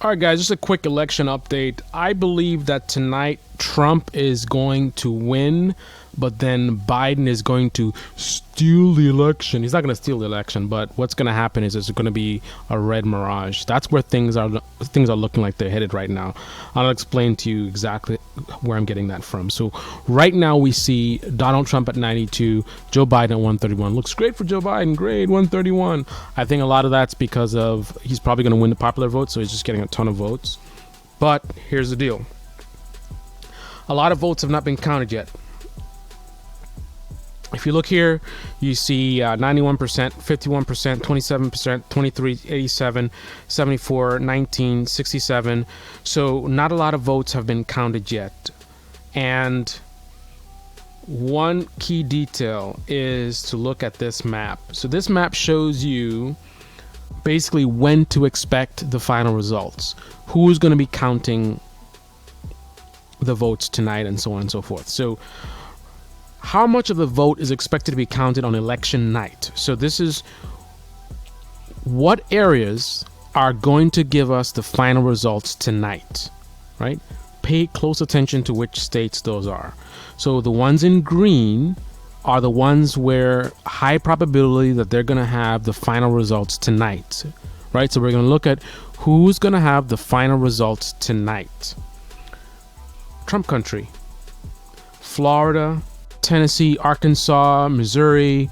All right, guys, just a quick election update. I believe that tonight Trump is going to win, but then Biden is going to steal the election. He's not going to steal the election, but what's going to happen is it's going to be a red mirage. That's where things are looking like they're headed right now. I'll explain to you exactly where I'm getting that from. So right now we see Donald Trump at 92, Joe Biden at 131. Looks great for Joe Biden. Great, 131. I think a lot of that's because of he's probably going to win the popular vote, so he's just getting a ton of votes. But here's the deal. A lot of votes have not been counted yet. If you look here, you see 91%, 51%, 27%, 23, 87, 74, 19, 67. So not a lot of votes have been counted yet. And one key detail is to look at this map. So this map shows you basically when to expect the final results, who's going to be counting the votes tonight, and so on and so forth. So how much of the vote is expected to be counted on election night? So this is what areas are going to give us the final results tonight, right? Pay close attention to which states those are. So the ones in green are the ones where high probability that they're going to have the final results tonight, right? So we're going to look at who's going to have the final results tonight. Trump country: Florida, Tennessee, Arkansas, Missouri,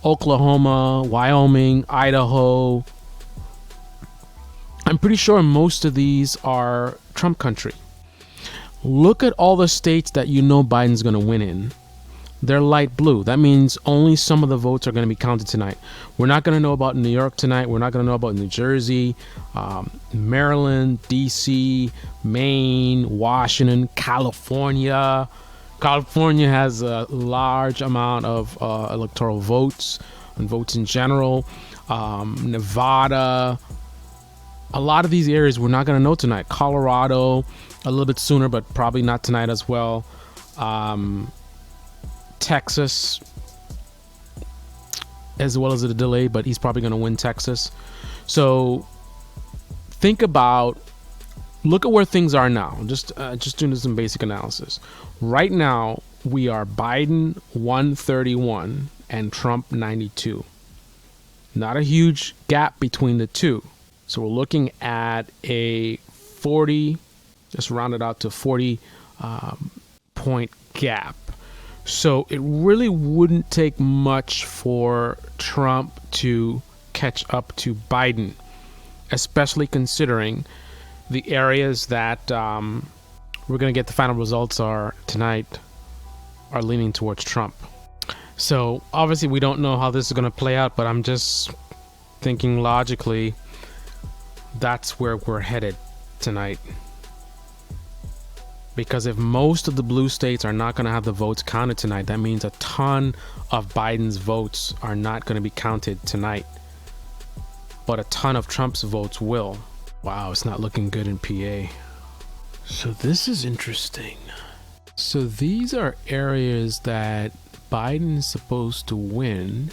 Oklahoma, Wyoming, Idaho. I'm pretty sure most of these are Trump country. Look at all the states that you know Biden's going to win in. They're light blue. That means only some of the votes are going to be counted tonight. We're not going to know about New York tonight. We're not going to know about New Jersey, Maryland, DC, Maine, Washington, California. California has a large amount of electoral votes and votes in general. Nevada. A lot of these areas we're not going to know tonight. Colorado, a little bit sooner, but probably not tonight as well. Texas, as well as a delay, but he's probably going to win Texas. So look at where things are now. Just doing some basic analysis. Right now, we are Biden 131 and Trump 92. Not a huge gap between the two. So we're looking at a 40, just rounded out to 40 point gap. So it really wouldn't take much for Trump to catch up to Biden, especially considering the areas that we're going to get the final results are tonight are leaning towards Trump. So obviously we don't know how this is going to play out, but I'm just thinking logically that's where we're headed tonight. Because if most of the blue states are not going to have the votes counted tonight, that means a ton of Biden's votes are not going to be counted tonight. But a ton of Trump's votes will. Wow, it's not looking good in PA. So this is interesting. So these are areas that Biden is supposed to win,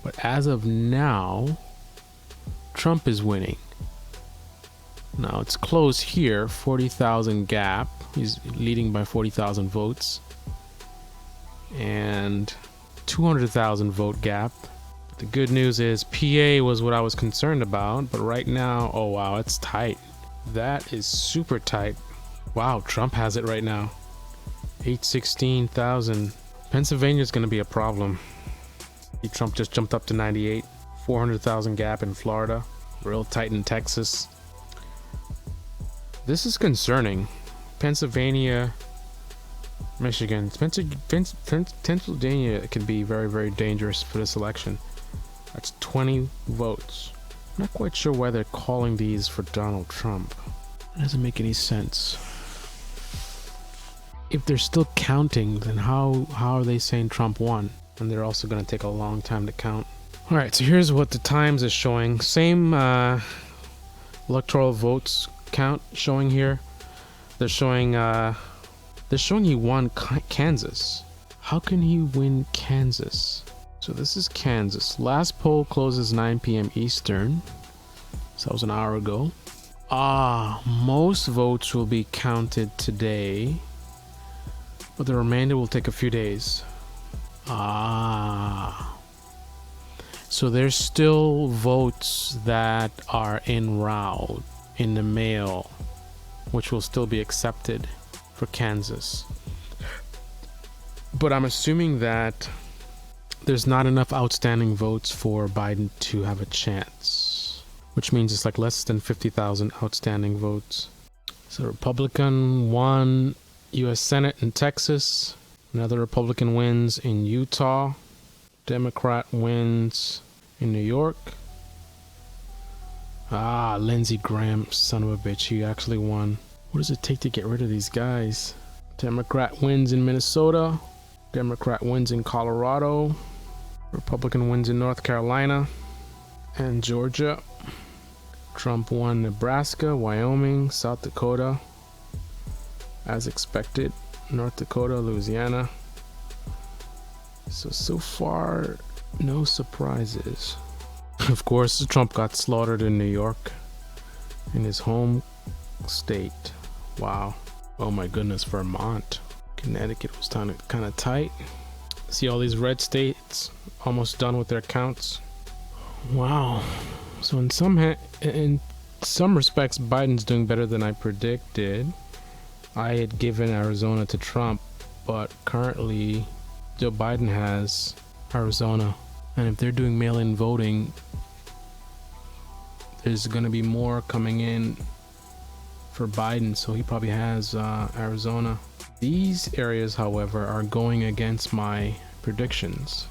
but as of now, Trump is winning. Now it's close here, 40,000 gap. He's leading by 40,000 votes. And 200,000 vote gap. The good news is PA was what I was concerned about, but right now, oh wow, it's tight. That is super tight. Wow, Trump has it right now. 816,000. Pennsylvania is going to be a problem. Trump just jumped up to 98. 400,000 gap in Florida. Real tight in Texas. This is concerning. Pennsylvania, Michigan. Pennsylvania can be very, very dangerous for this election. That's 20 votes. I'm not quite sure why they're calling these for Donald Trump. It doesn't make any sense. If they're still counting, then how are they saying Trump won? And they're also going to take a long time to count. All right, so here's what the Times is showing. Same electoral votes count showing here. They're showing he won Kansas. How can he win Kansas? So this is Kansas. Last poll closes 9 p.m. Eastern. So that was an hour ago. Most votes will be counted today, but the remainder will take a few days. So there's still votes that are en route in the mail, which will still be accepted for Kansas. But I'm assuming that there's not enough outstanding votes for Biden to have a chance, which means it's like less than 50,000 outstanding votes. So Republican won U.S. Senate in Texas. Another Republican wins in Utah. Democrat wins in New York. Lindsey Graham, son of a bitch, he actually won. What does it take to get rid of these guys? Democrat wins in Minnesota. Democrat wins in Colorado. Republican wins in North Carolina and Georgia. Trump won Nebraska, Wyoming, South Dakota, as expected. North Dakota, Louisiana. So far, no surprises. Of course, Trump got slaughtered in New York, in his home state. Wow. Oh my goodness, Vermont. Connecticut was kind of tight. See all these red states almost done with their counts. Wow. So in some respects, Biden's doing better than I predicted. I had given Arizona to Trump, but currently Joe Biden has Arizona. And if they're doing mail-in voting, there's going to be more coming in for Biden, so he probably has Arizona. These areas, however, are going against my predictions.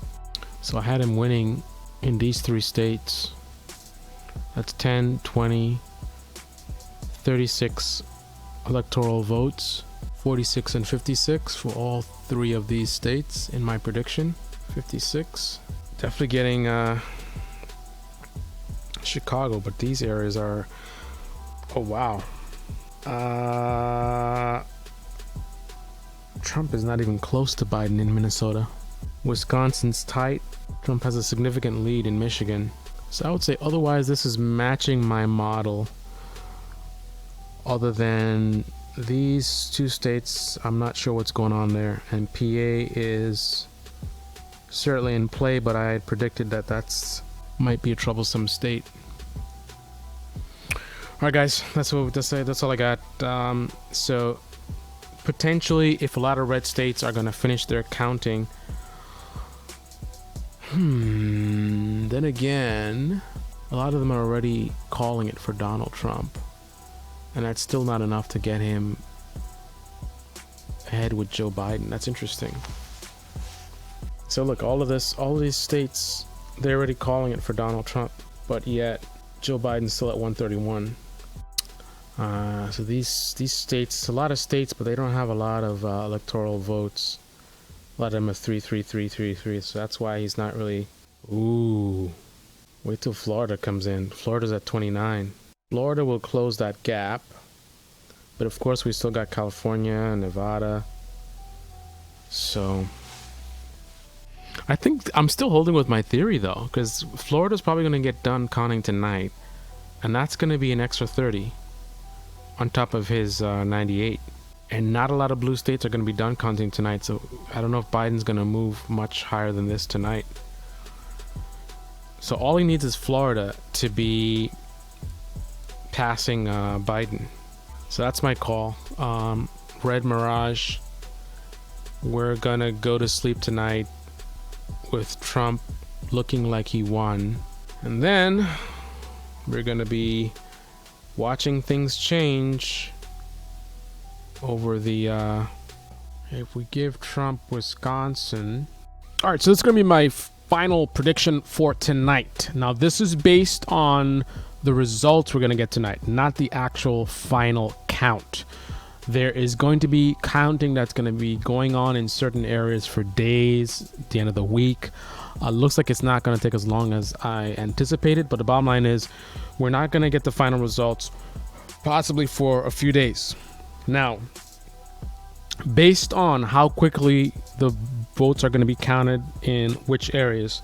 So I had him winning in these 3 states. That's 10, 20, 36 electoral votes, 46 and 56 for all 3 of these states in my prediction. 56. Definitely getting Chicago, but these areas are, oh wow. Trump is not even close to Biden in Minnesota. Wisconsin's tight. Trump has a significant lead in Michigan. So I would say otherwise this is matching my model. Other than these 2 states, I'm not sure what's going on there. And PA is certainly in play, but I had predicted that that's might be a troublesome state. Alright guys, that's all I got. So potentially, if a lot of red states are going to finish their counting, then again, a lot of them are already calling it for Donald Trump, and that's still not enough to get him ahead with Joe Biden. That's interesting. So look, all of these states, they're already calling it for Donald Trump, but yet Joe Biden's still at 131. So these states, a lot of states, but they don't have a lot of electoral votes. A lot of them are 3, 3, 3, 3, 3. So that's why he's not really. Ooh, wait till Florida comes in. Florida's at 29. Florida will close that gap, but of course we still got California, Nevada. So I think I'm still holding with my theory though, because Florida's probably going to get done counting tonight, and that's going to be an extra 30 on top of his 98. And not a lot of blue states are going to be done counting tonight, so I don't know if Biden's going to move much higher than this tonight. So all he needs is Florida to be passing Biden. So that's my call. Red Mirage. We're going to go to sleep tonight with Trump looking like he won. And then we're going to be watching things change over the if we give Trump Wisconsin. All right, so this is going to be my final prediction for tonight. Now this is based on the results we're going to get tonight, not the actual final count. There is going to be counting that's going to be going on in certain areas for days at the end of the week. Looks like it's not going to take as long as I anticipated, but the bottom line is we're not going to get the final results possibly for a few days. Now, based on how quickly the votes are going to be counted in which areas,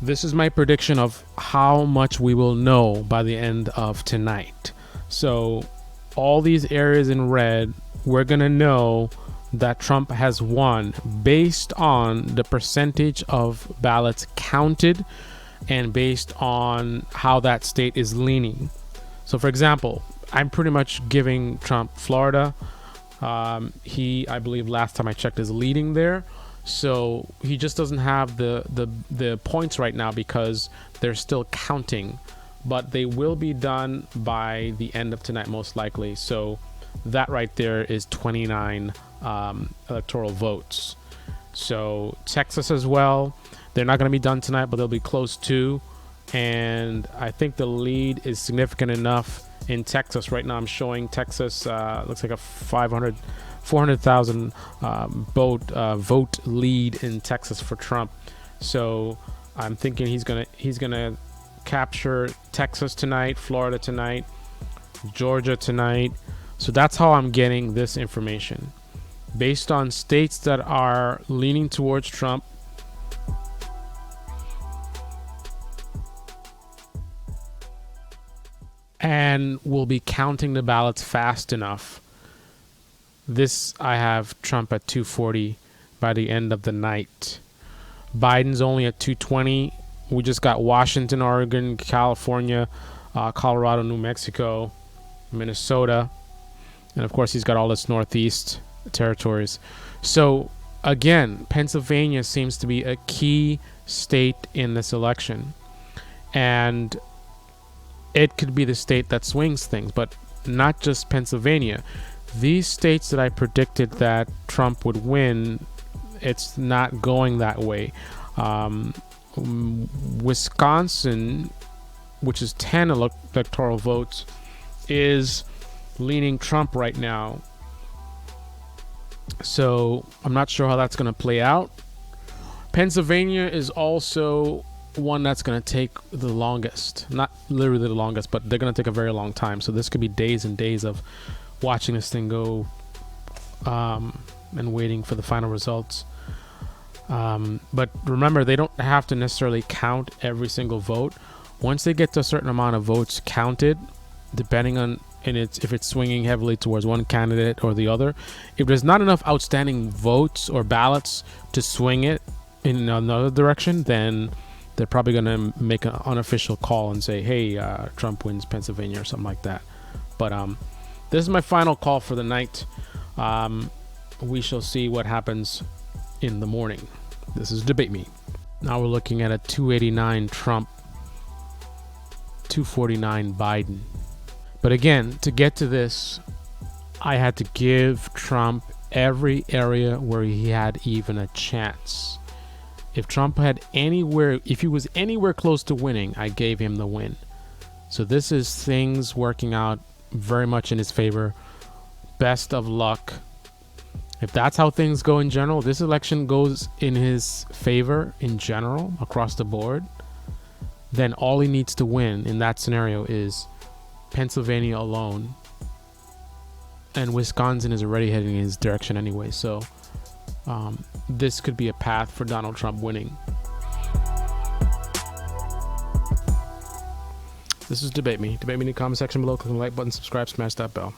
this is my prediction of how much we will know by the end of tonight. So all these areas in red, we're going to know that Trump has won based on the percentage of ballots counted and based on how that state is leaning. So for example, I'm pretty much giving Trump Florida. He, I believe last time I checked, is leading there. So he just doesn't have the points right now because they're still counting, but they will be done by the end of tonight most likely. So that right there is 29 electoral votes. So Texas as well, they're not going to be done tonight, but they'll be close to. And I think the lead is significant enough in Texas. Right now I'm showing Texas looks like a 400,000 vote lead in Texas for Trump. So I'm thinking he's gonna capture Texas tonight, Florida tonight, Georgia tonight. So that's how I'm getting this information, based on states that are leaning towards Trump. And we'll be counting the ballots fast enough. This, I have Trump at 240 by the end of the night. Biden's only at 220. We just got Washington, Oregon, California, Colorado, New Mexico, Minnesota. And of course, he's got all this Northeast territories. So again, Pennsylvania seems to be a key state in this election. And it could be the state that swings things, but not just Pennsylvania. These states that I predicted that Trump would win, it's not going that way. Wisconsin, which is 10 electoral votes, is leaning Trump right now. So I'm not sure how that's going to play out. Pennsylvania is also one that's going to take the longest, not literally the longest, but they're going to take a very long time. So this could be days and days of watching this thing go and waiting for the final results. But remember, they don't have to necessarily count every single vote. Once they get to a certain amount of votes counted, depending on if it's swinging heavily towards one candidate or the other, if there's not enough outstanding votes or ballots to swing it in another direction, then they're probably going to make an unofficial call and say, hey, Trump wins Pennsylvania or something like that. But this is my final call for the night. We shall see what happens in the morning. This is Debate Me. Now we're looking at a 289 Trump, 249 Biden. But again, to get to this, I had to give Trump every area where he had even a chance. If Trump had if he was anywhere close to winning, I gave him the win. So this is things working out very much in his favor. Best of luck. If that's how things go in general, this election goes in his favor in general across the board, then all he needs to win in that scenario is Pennsylvania alone. And Wisconsin is already heading in his direction anyway. So this could be a path for Donald Trump winning. This is Debate Me. Debate Me in the comment section below. Click the like button, subscribe, smash that bell.